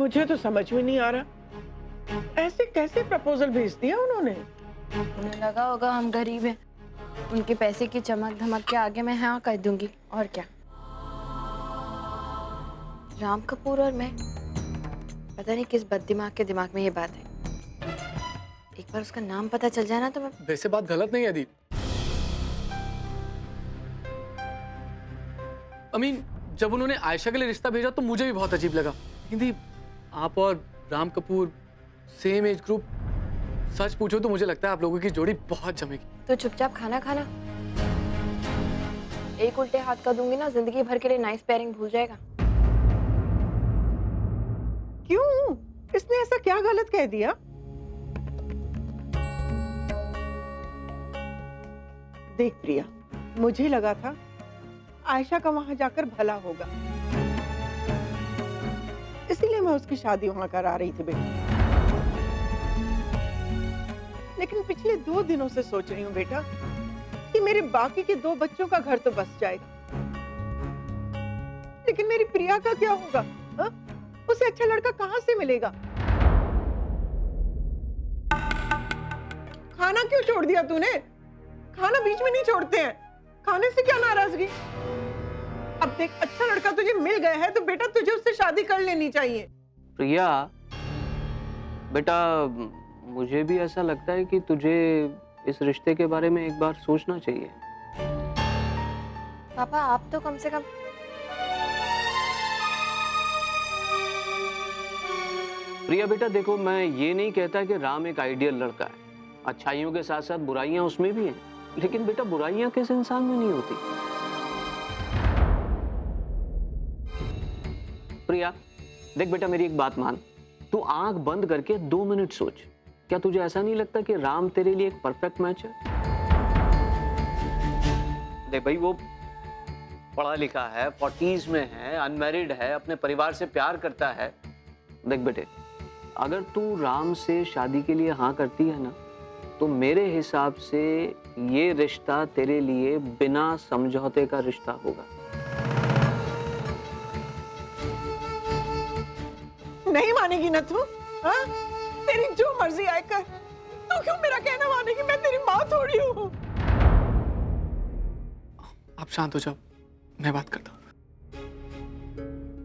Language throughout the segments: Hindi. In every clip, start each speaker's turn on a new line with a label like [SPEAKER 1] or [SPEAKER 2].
[SPEAKER 1] मुझे तो समझ में नहीं आ रहा, ऐसे कैसे प्रपोजल भेज दिया उन्होंने?
[SPEAKER 2] उन्हें लगा होगा हम गरीब हैं, उनके पैसे की चमक धमक के आगे मैं हाँ कह दूंगी, और क्या। राम कपूर और मैं, पता नहीं किस बददिमाग के दिमाग में ये बात है। एक बार उसका नाम पता चल जाए ना तो मैं।
[SPEAKER 3] वैसे बात गलत नहीं है दीप। अमीन, जब उन्होंने आयशा के लिए रिश्ता भेजा तो मुझे भी बहुत अजीब लगा। लेकिन दीप, आप और Ram Kapoor same age group, सच पूछो तो मुझे लगता है आप लोगों की जोड़ी बहुत जमेगी।
[SPEAKER 2] तो चुपचाप खाना खाना, एक उल्टे हाथ का दूंगी ना जिंदगी भर के लिए नाइस पेयरिंग भूल जाएगा।
[SPEAKER 1] क्यों? इसने ऐसा क्या गलत कह दिया? देख प्रिया, मुझे लगा था आयशा का वहां जाकर भला होगा, इसीलिए मैं उसकी शादी वहां करा रही थी बेटा। लेकिन पिछले 2 दिनों से सोच रही हूँ बेटा कि मेरे बाकी के 2 बच्चों का घर तो बस जाएगा, लेकिन मेरी प्रिया का क्या होगा? हा? उसे अच्छा लड़का कहां से मिलेगा? खाना क्यों छोड़ दिया तूने? खाना बीच में नहीं छोड़ते हैं, खाने से क्या नाराजगी? अब देख, अच्छा लड़का तुझे मिल गया है तो बेटा तुझे उससे शादी कर लेनी चाहिए।
[SPEAKER 4] प्रिया बेटा, मुझे भी ऐसा लगता है कि तुझे इस रिश्ते के बारे में एक बार सोचना चाहिए।
[SPEAKER 2] पापा आप तो कम से कम।
[SPEAKER 4] प्रिया बेटा देखो, मैं ये नहीं कहता कि राम एक आइडियल लड़का है, अच्छाइयों के साथ साथ बुराइयां उसमें भी हैं, लेकिन बेटा बुराइयां किस इंसान में नहीं होती। प्रिया देख बेटा, मेरी एक बात मान, तू आंख बंद करके 2 मिनट सोच, क्या तुझे ऐसा नहीं लगता कि राम तेरे लिए एक परफेक्ट मैच है? देख भाई, वो पढ़ा लिखा है, 40s में है, अनमैरिड है, अपने परिवार से प्यार करता है। देख बेटे, अगर तू राम से शादी के लिए हाँ करती है ना, तो मेरे हिसाब से ये रिश्ता तेरे लिए बिना समझौते का रिश्ता होगा।
[SPEAKER 1] नहीं मानेगी ना तू? हाँ? तेरी जो मर्जी आए कर, तू क्यों मेरा कहना मानेगी? मैं तेरी माँ थोड़ी हूँ।
[SPEAKER 3] आप शांत हो जाओ, मैं बात करता हूँ।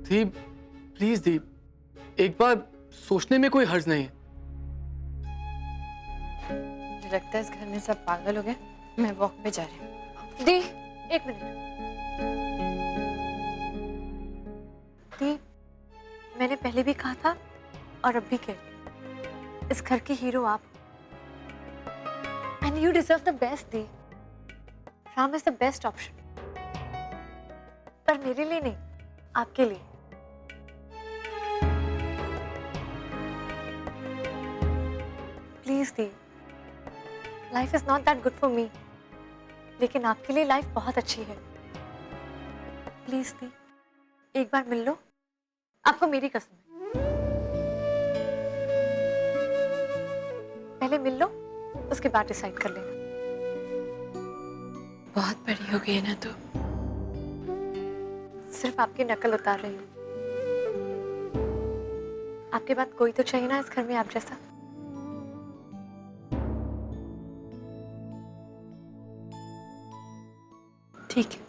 [SPEAKER 3] दीप प्लीज दीप, एक बार सोचने में कोई हर्ज नहीं है।
[SPEAKER 2] मुझे लगता है इस घर में सब पागल हो गए, मैं वॉक पे जा रही हूँ। दी, 1 मिनट। दी, मैंने पहले भी कहा था और अब भी कह रही, इस घर की हीरो आप, and you deserve the best. The, Ram is the best option, पर मेरे लिए नहीं, आपके लिए। Please the, life is not that good for me, लेकिन आपके लिए लाइफ बहुत अच्छी है। प्लीज दी, एक बार मिल लो, आपको मेरी कसम है। पहले मिल लो, उसके बाद डिसाइड कर लेना। बहुत बड़ी हो गई है ना तो सिर्फ आपकी नकल उतार रही हूँ। आपके बाद कोई तो चाहिए ना इस घर में आप जैसा। ठीक है,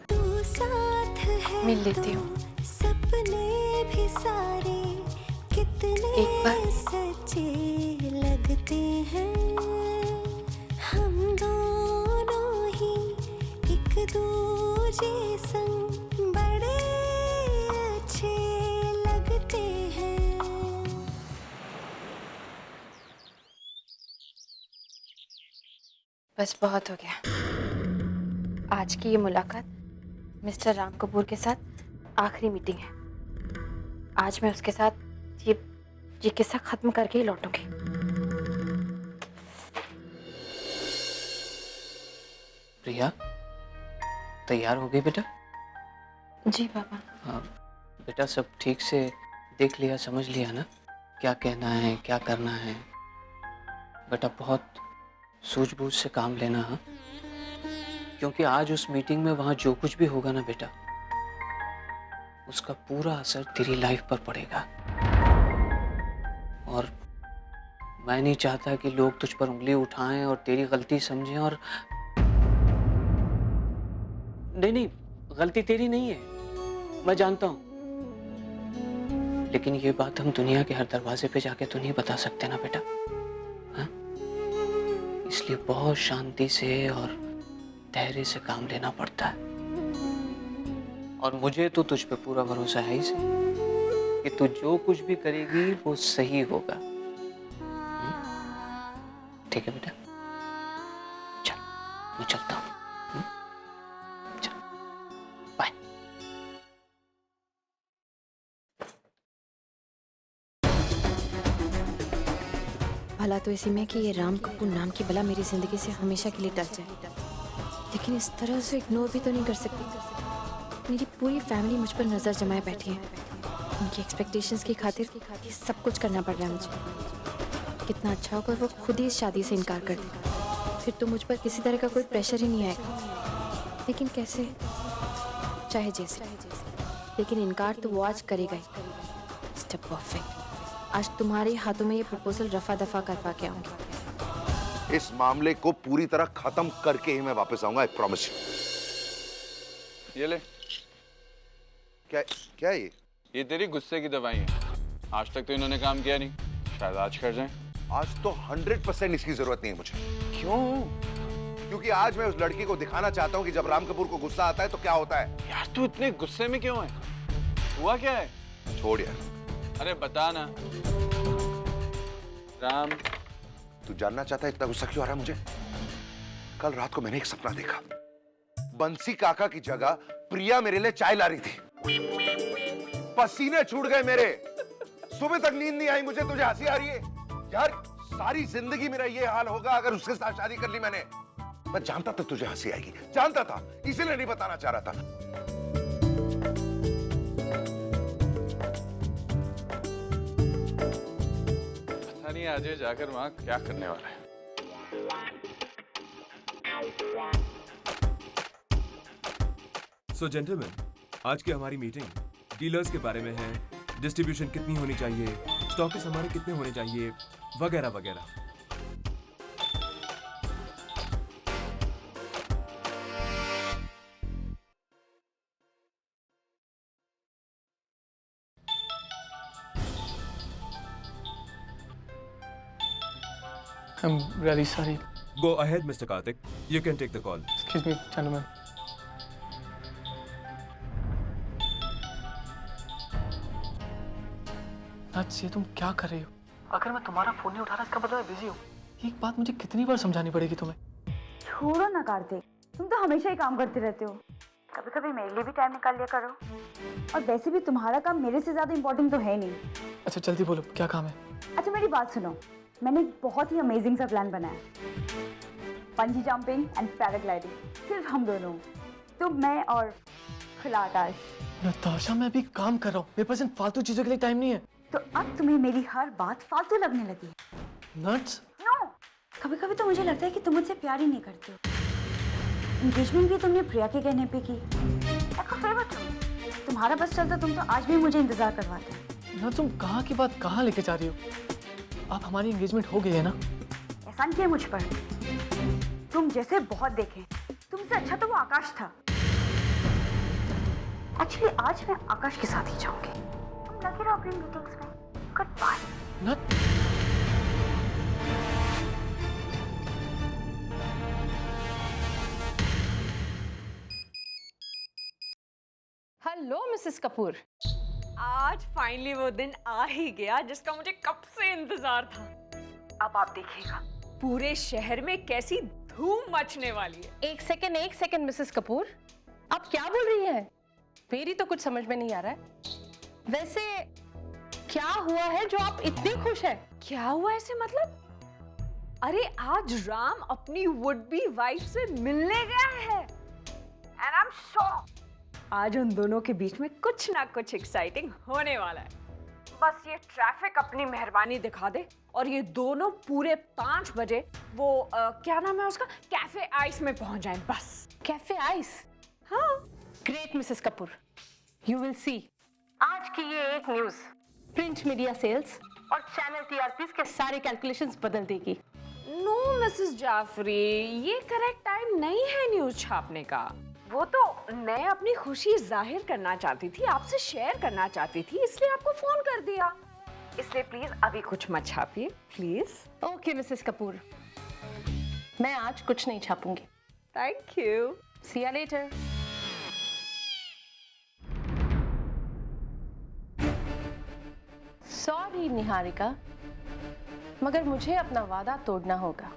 [SPEAKER 2] मिल लेती हूँ।
[SPEAKER 5] सपने भी सारे कितने
[SPEAKER 2] एक बार
[SPEAKER 5] सच्चे लगते हैं, हम दोनों ही एक दूजे संग बड़े अच्छे लगते हैं।
[SPEAKER 2] बस बहुत हो गया। आज की ये मुलाकात मिस्टर राम कपूर के साथ आखिरी मीटिंग है। आज मैं उसके साथ ये किस्सा खत्म करके ही लौटूंगी।
[SPEAKER 4] प्रिया तैयार हो गई बेटा?
[SPEAKER 2] जी पापा।
[SPEAKER 4] हाँ बेटा, सब ठीक से देख लिया, समझ लिया ना क्या कहना है, क्या करना है? बेटा बहुत सूझबूझ से काम लेना, हाँ, क्योंकि आज उस मीटिंग में वहां जो कुछ भी होगा ना बेटा, उसका पूरा असर तेरी लाइफ पर पड़ेगा। मैं नहीं चाहता कि लोग तुझ पर उंगली उठाएं और तेरी गलती समझें और नहीं, गलती तेरी नहीं है, मैं जानता हूं, लेकिन ये बात हम दुनिया के हर दरवाजे पे जाके तो नहीं बता सकते ना बेटा, हाँ? इसलिए बहुत शांति से और धैर्य से काम लेना पड़ता है। और मुझे तो तुझ पे पूरा भरोसा है ही कि तू जो कुछ भी करेगी वो सही होगा। ठीक है बेटा, चल मैं चलता हूँ। चल बाय।
[SPEAKER 2] भला तो इसी में कि ये राम कपूर नाम की बला मेरी जिंदगी से हमेशा के लिए टल जाए, लेकिन इस तरह से इग्नोर भी तो नहीं कर सकती। मेरी पूरी फैमिली मुझ पर नजर जमाए बैठी है। उनकी एक्सपेक्टेशंस की खातिर ये सब कुछ करना पड़ रहा है मुझे। कितना अच्छा होगा वो खुद ही इस शादी से इनकार कर दे, फिर तो मुझ पर किसी तरह का कोई प्रेशर ही नहीं आएगा। लेकिन कैसे, चाहे जैसे, लेकिन इनकार तो वो आज करेगा ही। Step perfect. आज तुम्हारे हाथों में ये प्रपोजल रफा दफा करवा के आऊंगी।
[SPEAKER 6] इस मामले को पूरी तरह खत्म करके ही मैं वापस आऊंगा, आई प्रॉमिस।
[SPEAKER 7] ये ले।
[SPEAKER 6] क्या क्या है
[SPEAKER 7] ये तेरी गुस्से की दवाई है। आज तक तो इन्होंने काम किया नहीं, शायद आज कर जाएं।
[SPEAKER 6] आज तो 100% इसकी जरूरत नहीं है मुझे।
[SPEAKER 7] क्यों?
[SPEAKER 6] क्योंकि आज मैं उस लड़की को दिखाना चाहता हूँ कि जब राम कपूर को गुस्सा आता है तो क्या होता है।
[SPEAKER 7] यार तू इतने गुस्से में क्यों है? हुआ क्या है?
[SPEAKER 6] छोड़ यार।
[SPEAKER 7] अरे बता ना। राम,
[SPEAKER 6] तू जानना चाहता है इतना गुस्सा क्यों आ रहा है मुझे? कल रात को मैंने एक सपना देखा। बंसी काका की जगह प्रिया मेरे लिए चाय ला रही थी। पसीने छूट गए मेरे। सुबह तक नींद नहीं आई मुझे। तुझे हंसी आ रही है? यार सारी जिंदगी मेरा ये हाल होगा अगर उसके साथ शादी कर ली मैंने। मैं जानता था तुझे हंसी आएगी, जानता था, इसीलिए नहीं बताना चाह रहा था।
[SPEAKER 7] पता नहीं आज जाकर वहां क्या करने वाला है।
[SPEAKER 8] सो जेंटलमैन, आज की हमारी मीटिंग डीलर्स के बारे में है। डिस्ट्रीब्यूशन कितनी होनी चाहिए, स्टॉकिस्ट हमारे कितने होने चाहिए, वगैरह वगैरह।
[SPEAKER 3] I'm really sorry.
[SPEAKER 8] Go ahead, Mr. Karthik. You can take the call.
[SPEAKER 3] Excuse me, gentlemen. Nuts, ये तुम क्या कर रही हो? अगर मैं तुम्हारा फोन नहीं उठा रहा इसका मतलब मैं बिजी हूँ। एक बात मुझे कितनी बार समझानी पड़ेगी तुम्हें?
[SPEAKER 9] छोड़ो ना कार्तिक, तुम तो हमेशा ही काम करते रहते हो। कभी कभी मेरे लिए भी टाइम निकाल लिया करो। और वैसे भी तुम्हारा काम मेरे से ज्यादा इम्पोर्टेंट तो है नहीं।
[SPEAKER 3] अच्छा जल्दी बोलो, क्या काम है?
[SPEAKER 9] अच्छा मेरी बात सुनो, मैंने एक बहुत ही अमेजिंग सा प्लान बनाया। पंजी जंपिंग एंड पैराग्लाइडिंग, सिर्फ हम दोनों, तुम, मैं और खुला आकाश।
[SPEAKER 3] नताशा, मैं अभी काम कर रहा हूँ, मेरे पास इन फालतू चीजों के लिए टाइम नहीं है।
[SPEAKER 9] तो अब तुम्हें मेरी हर बात फालतू लगने लगी है?
[SPEAKER 3] नट्स,
[SPEAKER 9] नो, कभी कभी तो मुझे लगता है कि तुम मुझसे प्यार ही नहीं करते हो। एंगेजमेंट भी तुमने प्रिया के कहने पे की। देखो फेवर तुम्हारा बस चलता तुम तो आज भी मुझे इंतजार करवाते।
[SPEAKER 3] नट्स, तुम कहाँ की बात कहाँ लेके जा रही हो? अब हमारी एंगेजमेंट हो गई है ना?
[SPEAKER 9] एहसान किया मुझ पर। तुम जैसे बहुत देखे, तुमसे अच्छा तो वो आकाश था। एक्चुअली आज मैं आकाश के साथ ही जाऊंगी। तुम लगे रहो अपनी मीटिंग्स में। Goodbye.
[SPEAKER 3] नट,
[SPEAKER 10] हेलो मिसेस कपूर।
[SPEAKER 11] आज फाइनली वो दिन आ ही गया जिसका मुझे कब से इंतजार था। अब आप देखिएगा पूरे शहर में कैसी धूम मचने वाली है।
[SPEAKER 10] एक सेकंड मिसेस कपूर, आप क्या बोल रही हैं? मेरी तो कुछ समझ में नहीं आ रहा है। वैसे क्या हुआ है जो आप इतनी खुश हैं?
[SPEAKER 11] क्या हुआ ऐसे मतलब? अरे आज राम अपनी वुड बी वाइफ से मिलने गया है एंड आई एम श्योर आज उन दोनों के बीच में कुछ ना कुछ एक्साइटिंग होने वाला है। बस ये ट्रैफिक अपनी मेहरबानी दिखा दे और ये दोनों पूरे 5 बजे वो क्या नाम है उसका, कैफे आइस में पहुंच जाएं बस।
[SPEAKER 10] Cafe ice?
[SPEAKER 11] हाँ।
[SPEAKER 10] Great Mrs Kapoor, you will see. आज की ये एक न्यूज प्रिंट मीडिया सेल्स और चैनल टीआरपीज के सारे कैलकुलेशंस बदल देगी।
[SPEAKER 11] नो मिसेस जाफरी, ये करेक्ट टाइम नहीं है न्यूज छापने का। वो तो मैं अपनी खुशी जाहिर करना चाहती थी, आपसे शेयर करना चाहती थी, इसलिए आपको फोन कर दिया। इसलिए प्लीज अभी कुछ मत छापिए प्लीज।
[SPEAKER 10] ओके मिसेस कपूर, मैं आज कुछ नहीं छापूंगी।
[SPEAKER 11] Thank you.
[SPEAKER 10] See you later. Sorry Niharika, मगर मुझे अपना वादा तोड़ना होगा।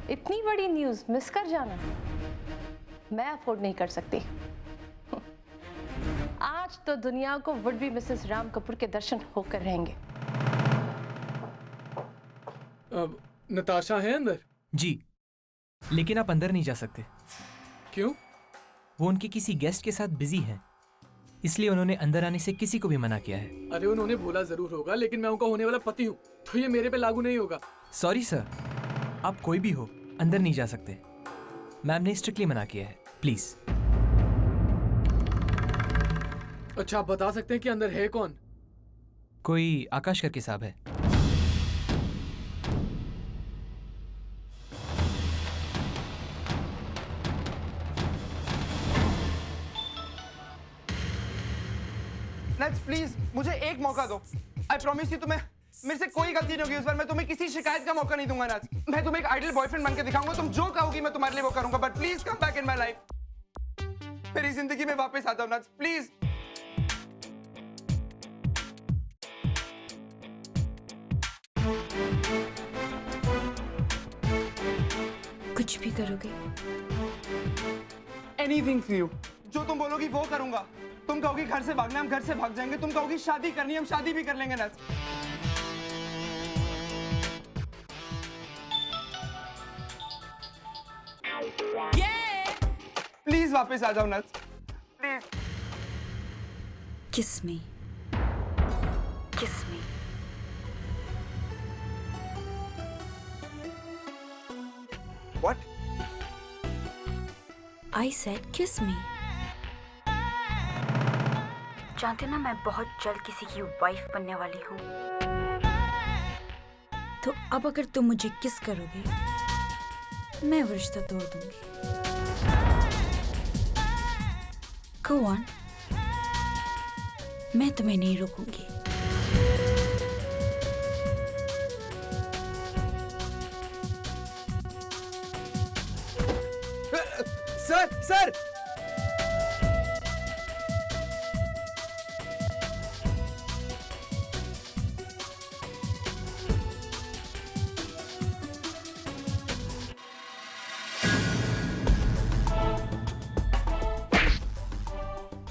[SPEAKER 10] इतनी बड़ी न्यूज़ मिस कर जाना मैं अफोर्ड नहीं कर सकती। आज तो दुनिया को would be Mrs Ram Kapoor के दर्शन होकर रहेंगे।
[SPEAKER 3] अब नताशा है अंदर?
[SPEAKER 12] जी, लेकिन आप अंदर नहीं जा सकते।
[SPEAKER 3] क्यों?
[SPEAKER 12] वो उनके किसी गेस्ट के साथ बिजी हैं, इसलिए उन्होंने अंदर आने से किसी को भी मना किया है।
[SPEAKER 3] अरे उन्होंने बोला जरूर होगा, लेकिन मैं उनका होने वाला पति हूँ, तो ये मेरे पे लागू नहीं होगा।
[SPEAKER 12] सॉरी सर, आप कोई भी हो अंदर नहीं जा सकते। मैम ने स्ट्रिक्टली मना किया है, प्लीज।
[SPEAKER 3] अच्छा, आप बता सकते हैं कि अंदर है कौन?
[SPEAKER 12] कोई आकाश करके साहब है।
[SPEAKER 13] नेट्स प्लीज मुझे एक मौका दो। आई प्रॉमिस यू, तुम्हें मेरे से कोई गलती नहीं होगी उस बार। मैं तुम्हें किसी शिकायत का मौका नहीं दूंगा नाज। मैं तुम्हें एक आइडियल बॉयफ्रेंड बनकर दिखाऊंगा। तुम जो कहोगी मैं तुम्हारे लिए वो करूंगा, but please come back in my life. मेरी जिंदगी में वापस आ जाओ नाज, प्लीज।
[SPEAKER 9] कुछ भी करोगे?
[SPEAKER 13] Anything for you. जो तुम बोलोगी वो करूंगा। तुम कहोगी घर से भागना, हम घर से भाग जाएंगे। तुम कहोगी शादी करनी, हम शादी भी कर लेंगे नाज। प्लीज वापस आ जाओ नाज, प्लीज।
[SPEAKER 9] किस मी, किस मी।
[SPEAKER 13] What?
[SPEAKER 9] I said kiss me. जानते ना, मैं बहुत जल्द किसी की वाइफ बनने वाली हूँ। तो अब अगर तुम मुझे किस करोगे, मैं वो रिश्ता तोड़ दूंगी। Go on. मैं तुम्हें नहीं रोकूंगी।
[SPEAKER 13] Sir, sir.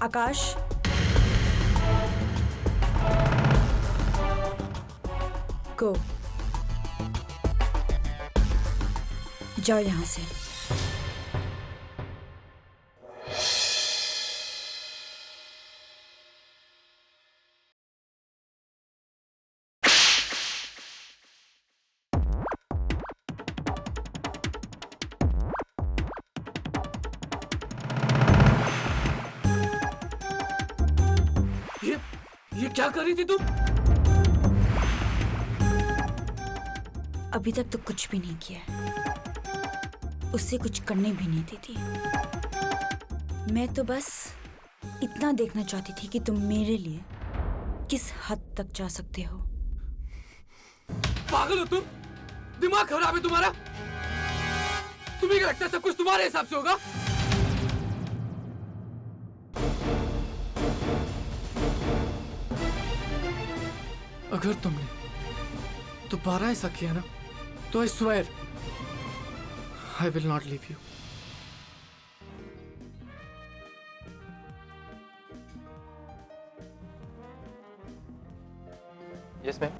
[SPEAKER 9] आकाश, गो, जाओ यहां से।
[SPEAKER 3] ये क्या कर रही थी तुम?
[SPEAKER 9] अभी तक तो कुछ भी नहीं किया है। उससे कुछ करने भी नहीं दी थी। मैं तो बस इतना देखना चाहती थी कि तुम मेरे लिए किस हद तक जा सकते हो।
[SPEAKER 3] पागल हो तुम? दिमाग खराब है तुम्हारा? तुम्हें क्या लगता है सब कुछ तुम्हारे हिसाब से होगा? अगर तुमने दोबारा ऐसा किया ना, तो I swear I will not leave you.
[SPEAKER 7] Yes ma'am.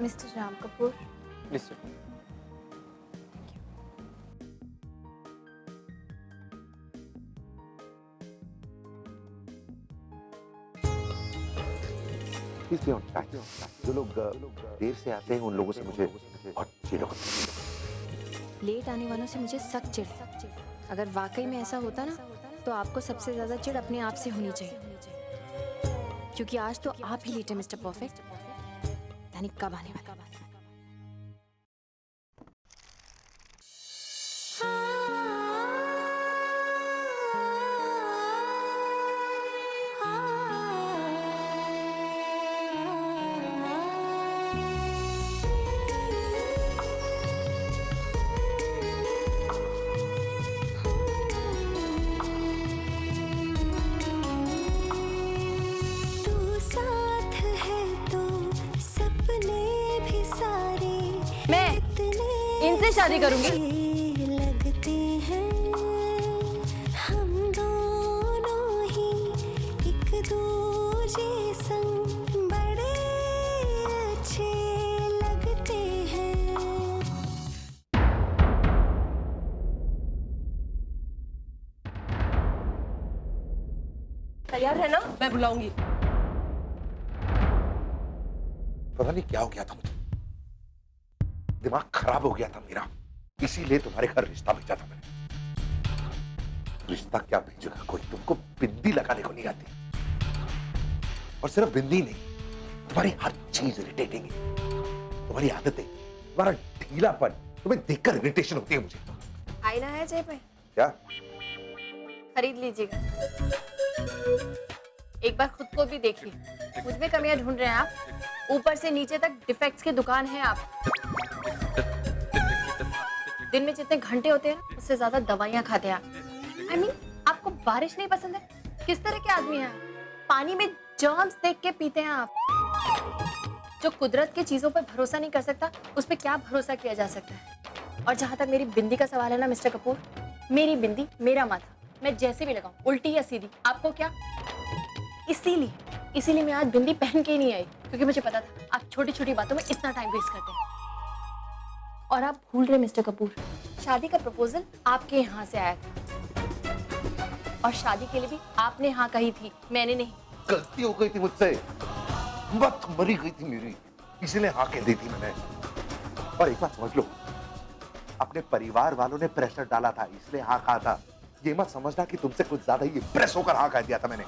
[SPEAKER 2] Mister Ram Kapoor,
[SPEAKER 7] please sit.
[SPEAKER 6] जो लोग देर से आते हैं उन लोगों से मुझे बहुत चिढ़ होती है।
[SPEAKER 2] लेट आने वालों से मुझे सख्त चिढ़। अगर वाकई में ऐसा होता ना, तो आपको सबसे ज्यादा चिढ़ अपने आप से होनी चाहिए, क्योंकि आज तो आप ही लेट हैं मिस्टर परफेक्ट। पता नहीं कब आने वाला।
[SPEAKER 5] तू साथ है तो सपने भी सारे
[SPEAKER 2] मैं इनसे शादी करूंगी।
[SPEAKER 5] लगते हैं हम दोनों ही एक दूजे संग बड़े अच्छे लगते हैं।
[SPEAKER 10] तैयार है ना? मैं बुलाऊंगी।
[SPEAKER 6] पता नहीं क्या हो गया था मुझे, दिमाग खराब हो गया था मेरा, इसीलिए तुम्हारे घर रिश्ता भेजा था मैंने। रिश्ता क्या भेजेगा कोई, तुमको बिंदी लगाने को नहीं आती। और सिर्फ बिंदी नहीं, तुम्हारी हर चीज इरिटेटिंग है। तुम्हारी आदतें, तुम्हारा ढीलापन, तुम्हें देखकर इरिटेशन होती है मुझे।
[SPEAKER 2] आईना है जेब में,
[SPEAKER 6] क्या?
[SPEAKER 2] खरीद लीजिएगा। एक बार खुद को भी देखिए, मुझ में कमियां ढूंढ रहे हैं आप। ऊपर से नीचे तक डिफेक्ट्स की दुकान है आप। दिन में जितने घंटे होते हैं ना, उससे ज्यादा दवाइयां खाते हैं आप। I mean, आपको बारिश नहीं पसंद है? किस तरह के आदमी हैं आप? पानी में जर्म्स देख के पीते हैं आप। जो कुदरत की चीजों पर भरोसा नहीं कर सकता, उस पर क्या भरोसा किया जा सकता है? और जहां तक मेरी बिंदी का सवाल है ना मिस्टर कपूर, मेरी बिंदी मेरा माथा, मैं जैसे भी लगाऊं, उल्टी या सीधी, आपको क्या? इसीलिए मैं आज बिंदी पहन के ही नहीं आई, क्योंकि मुझे पता था आप छोटी छोटी बातों में इतना टाइम वेस्ट करते हैं। और आप भूल रहे मिस्टर कपूर, शादी का प्रपोजल आपके यहाँ से आया था, और शादी के लिए भी आपने हाँ कही थी, मैंने नहीं।
[SPEAKER 6] गलती हो गई थी मुझसे, मत मरी गई थी मेरी, इसीलिए हाँ कह दी थी मैंने। और एक बात समझ लो, अपने परिवार वालों ने प्रेशर डाला था, इसलिए हाँ कहा था। ये मत समझना कि तुमसे कुछ ज्यादा ही प्रेस होकर हाँ कह दिया था मैंने।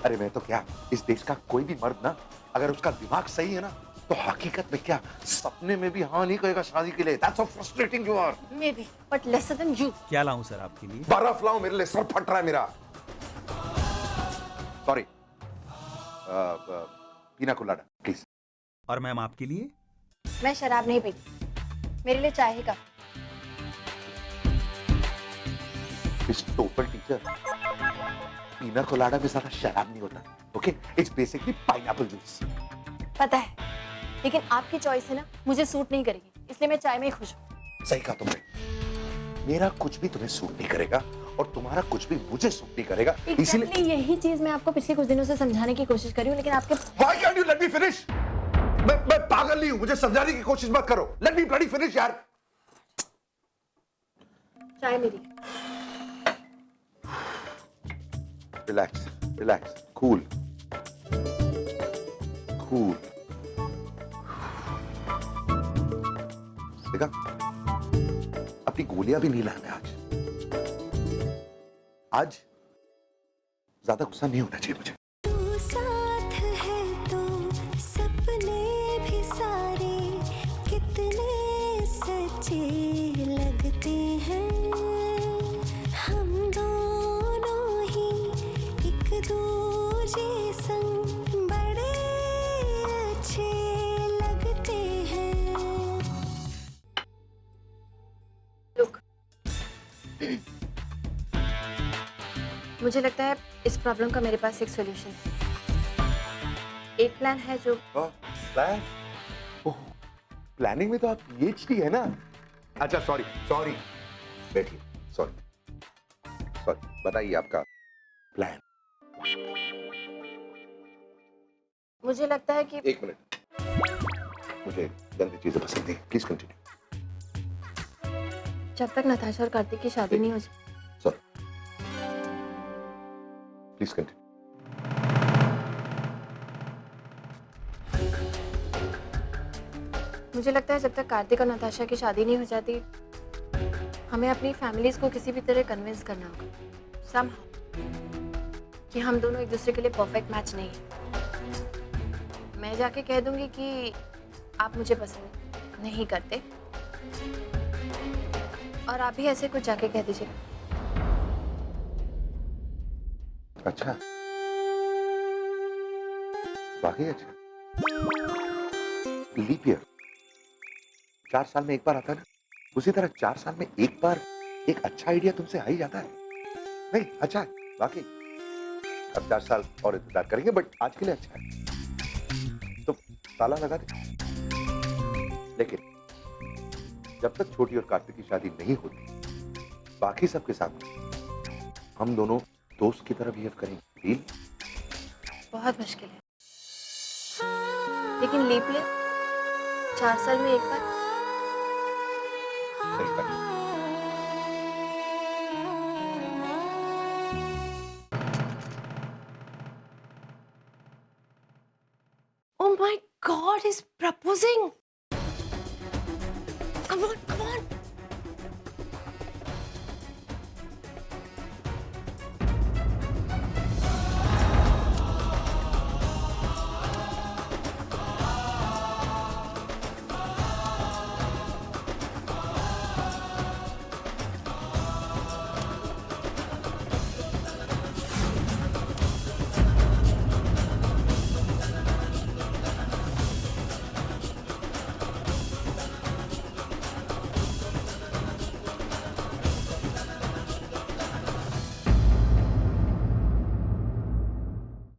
[SPEAKER 6] अरे मैं तो क्या, इस देश का कोई भी मर्द ना, अगर उसका दिमाग सही है ना, तो हकीकत में क्या सपने में भी हाँ नहीं कहेगा शादी के लिए। That's how frustrating you are.
[SPEAKER 2] Maybe, but lesser than you.
[SPEAKER 12] क्या लाऊं सर आपके लिए?
[SPEAKER 6] बर्फ लाओ मेरे लिए, सर फट रहा है मेरा। सॉरी, पीना कोलाडा प्लीज।
[SPEAKER 12] और मैम आपके लिए?
[SPEAKER 2] मैं शराब नहीं पीती, मेरे लिए चाय ही का।
[SPEAKER 6] इस टोटल टीचर, पीना कोलाडा में ज्यादा शराब नहीं होता, okay? It's basically pineapple juice.
[SPEAKER 2] पता है, लेकिन आपकी चॉइस है ना, मुझे सूट नहीं करेगी, इसलिए मैं चाय में ही खुश हूँ।
[SPEAKER 6] सही कहा तुमने, मेरा कुछ भी तुम्हें सूट नहीं करेगा और तुम्हारा कुछ भी मुझे सूट नहीं करेगा,
[SPEAKER 2] इसीलिए यही चीज मैं आपको पिछले कुछ दिनों से समझाने की कोशिश कर रही हूँ, लेकिन आपके
[SPEAKER 6] Why can't you let me finish? मैं पागल नहीं हूं, मुझे समझाने की कोशिश मत करो। Let me bloody finish यार।
[SPEAKER 2] चाय मेरी।
[SPEAKER 6] Relax, relax, cool, cool. देखा, अपनी गोलियां भी नहीं लाना आज। आज ज्यादा गुस्सा नहीं होना चाहिए मुझे।
[SPEAKER 5] तू साथ है तो सपने भी सारे कितने सच्चे लगते हैं। हम दोनों ही एक दूजे संग बड़े अच्छे लगते हैं।
[SPEAKER 2] लुक, मुझे लगता है इस प्रॉब्लम का मेरे पास एक सॉल्यूशन है। एक प्लान है जो
[SPEAKER 6] प्लान? ओह, प्लानिंग में तो आप PhD है ना? अच्छा सॉरी सॉरी, बैठिए। सॉरी सॉरी, बताइए आपका प्लान।
[SPEAKER 2] मुझे लगता है कि
[SPEAKER 6] एक मिनट, मुझे गंदी चीजें पसंद नहीं, प्लीज कंटिन्यू।
[SPEAKER 2] जब तक नताशा और कार्तिक की शादी नहीं हो जाए।
[SPEAKER 6] Sorry, please continue.
[SPEAKER 2] मुझे लगता है जब तक कार्तिक और नताशा की शादी नहीं हो जाती, हमें अपनी फैमिलीज को किसी भी तरह कन्विंस करना होगा somehow कि हम दोनों एक दूसरे के लिए परफेक्ट मैच नहीं है। मैं मैं जाके कह दूंगी कि आप मुझे पसंद नहीं करते, और आप भी ऐसे कुछ जाके कह दीजिए।
[SPEAKER 6] अच्छा, वाकई अच्छा। लीप ईयर 4 साल में एक बार आता है ना, उसी तरह 4 साल में एक बार एक अच्छा आइडिया तुमसे आ ही जाता है। नहीं अच्छा है वाकई। अब 4 साल और इंतजार करेंगे, बट आज के लिए अच्छा है। तो ताला लगा दे, लेकिन जब तक छोटी और कार्तिक की शादी नहीं होती, बाकी सबके सामने हम दोनों दोस्त की तरह बिहेव करेंगे। डील?
[SPEAKER 2] बहुत मुश्किल है, लेकिन लीप ईयर 4 साल में एक बार।
[SPEAKER 6] सही बात।
[SPEAKER 10] Oh my God, he's proposing. Come on, come on.